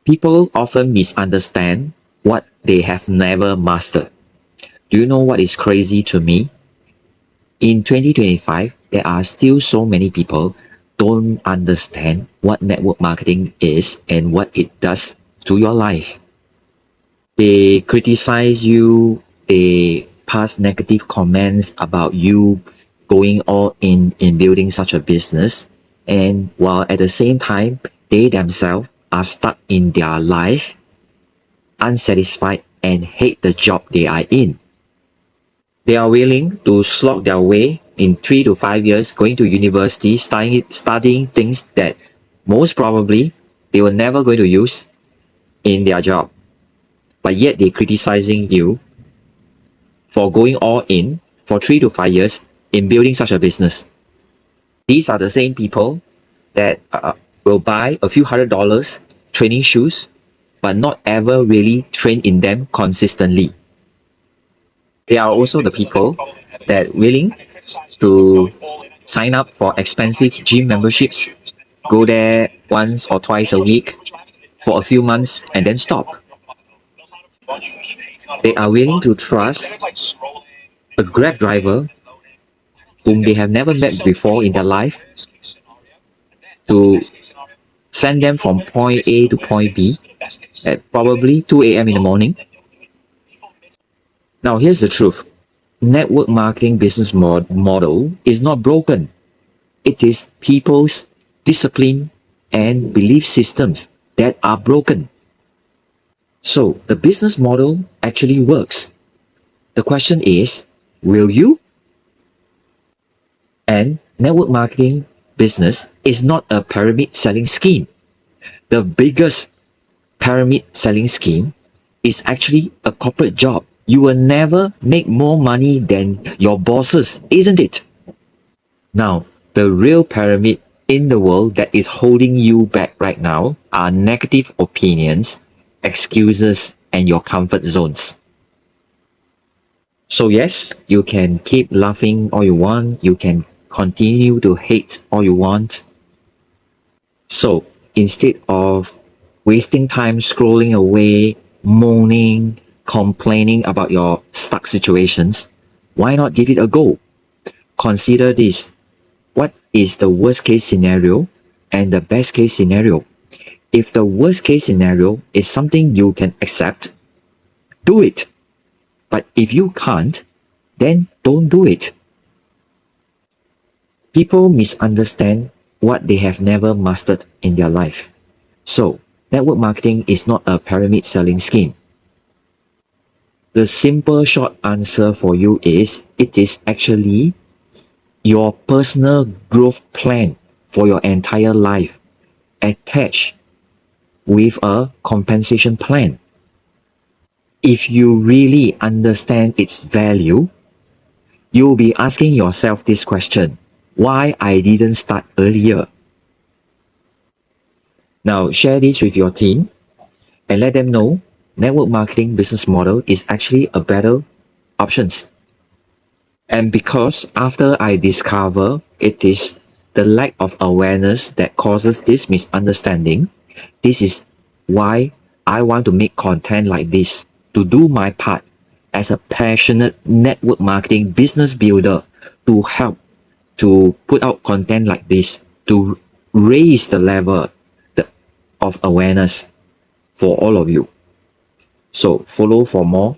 People often misunderstand what they have never mastered. Do you know what is crazy to me? In 2025, there are still so many people don't understand what network marketing is and what it does to your life. They criticize you, they pass negative comments about you going all in building such a business, and while at the same time they themselves are stuck in their life, unsatisfied and hate the job they are in. They are willing to slog their way in 3 to 5 years, going to university, studying things that most probably they were never going to use in their job. But yet they're criticizing you for going all in for 3 to 5 years in building such a business. These are the same people that will buy a few $100 training shoes, but not ever really train in them consistently. They are also the people that willing to sign up for expensive gym memberships, go there once or twice a week for a few months and then stop. They are willing to trust a Grab driver whom they have never met before in their life to send them from point A to point B at probably 2 a.m. in the morning. Now, here's the truth. Network marketing business model is not broken. It is people's discipline and belief systems that are broken. So the business model actually works. The question is, will you? And network marketing business is not a pyramid selling scheme. The biggest pyramid selling scheme is actually a corporate job. You will never make more money than your bosses, isn't it? Now, the real pyramid in the world that is holding you back right now are negative opinions, excuses, and your comfort zones. So yes, you can keep laughing all you want, you can continue to hate all you want. So instead of wasting time scrolling away, moaning, complaining about your stuck situations, why not give it a go? Consider this. What is the worst case scenario and the best case scenario? If the worst case scenario is something you can accept, do it. But if you can't, then don't do it. People misunderstand what they have never mastered in their life. So, network marketing is not a pyramid selling scheme. The simple short answer for you is, it is actually your personal growth plan for your entire life attached with a compensation plan. If you really understand its value, you'll be asking yourself this question: why I didn't start earlier? Now share this with your team and let them know network marketing business model is actually a better options. And because after I discover it is the lack of awareness that causes this misunderstanding, this is why I want to make content like this, to do my part as a passionate network marketing business builder, to help to put out content like this, to raise the level of awareness for all of you. So follow for more